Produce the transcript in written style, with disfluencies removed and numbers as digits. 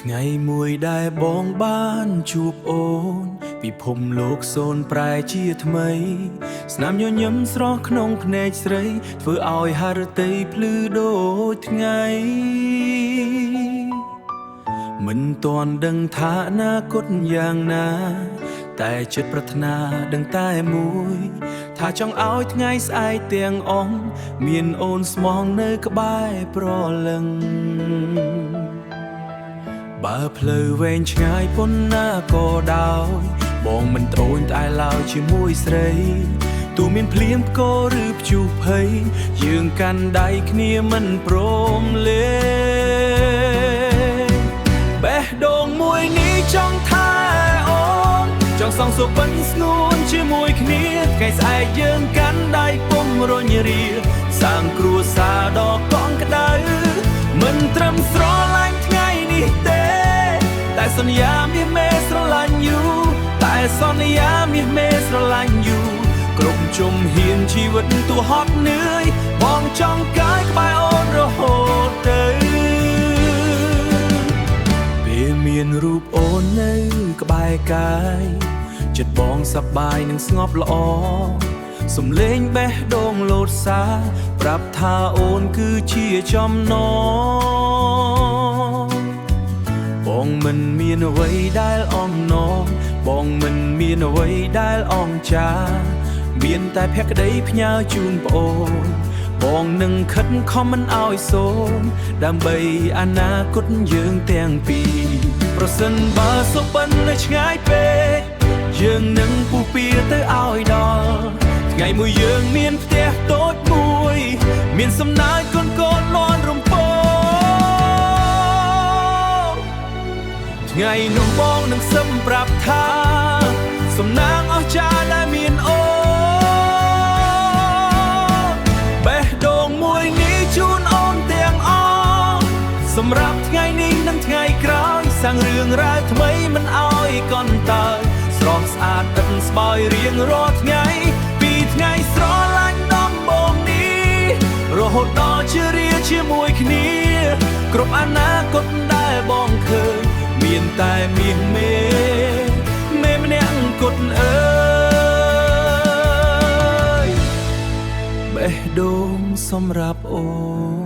ថ្ងៃមួយដែលបងបានជួបអូនពិភពលោកសូនប្រែជាថ្មីស្នាមញញឹមស្រស់ក្នុងភ្នែកស្រីធ្វើឲ្យហឫទ័យភ្លឺដូចថ្ងៃមិនទាន់ដឹងថាអនាគតយ៉ាងណាតែចិត្តប្រាថ្នាដឹងតែមួយថាចង់ឲ្យថ្ងៃស្អែកទាំងអស់មានអូនស្មងនៅក្បែរប្រលឹងបើផ្លូវវែងឆ្ងាយប៉ុណ្ណាក៏ដោយបងមិនត្អូញត្អែឡើយជាមួយស្រីទោះមានភ្លៀងផ្គរឬព្យុះភ័យយើងកាន់ដៃគ្នាមិនព្រមលេបេះដូងមួយនេះចង់ថែអូនចង់សងសុបិនស្ងួនជាមួយគ្នាថ្ងៃស្អែកយើងកាន់ដៃពុំរញរាសាងគ្រួសារដ៏កក់ក្ដៅមិនត្រឹមស្រឡាញ់ថ្ងៃនេះទេតែសន្យាមាសមេស្រឡាញ់យូរតែសន្យាមាសមេស្រឡាញ់យូរគ្រប់ជុំហ៊ានជីវិតទោះហត់នឿយបងចង់កាយក្បែរអូនរហូតទៅពេលមានរូបអូននៅក្បែរកាយចិត្តបងសប្បាយនិងស្ងប់ល្អសំឡេងបេះដូងលោតសាប្រាប់ថាអូនគឺជាចំណងបងមិនមានអ្វីដែលអំណងបងមិនមានអ្វីដែលអង្ចាមានតែភក្តីផ្ញើជូនប្អូនបងនឹងខិតខំមិនឲ្យសូន្យដើម្បីអនាគតយើងទាំងពីរប្រសិនបើសុបិននៅឆ្ងាយពេកយើងនឹងពុះពៀទៅឲ្យដល់ថ្ងៃមួយយើងមានផ្ទះតូចមួយមានសំណើចកូនកូនលាន់រំពងថ្ងៃនោះបងនឹងសឹមប្រាប់ថាសំណាងអស្ចារ្យដែលមានអូនបេះដូងមួយនេះជូនអូនទាំងអស់សម្រាប់ថ្ងៃនេះនិងថ្ងៃក្រោយសាងរឿងរ៉ាវថ្មីមិនឲ្យកន្តើយស្រស់ស្អាតឥតស្បើយរៀងរាល់ថ្ងៃពីថ្ងៃស្រឡាញ់ដំបូងនេះរហូតដល់ជារាជាមួយគ្នាគ្រប់អនាគតដែលបងឃើញមានតែមាសមេម្នាក់គត់អើយបេះដូងសម្រាប់អូន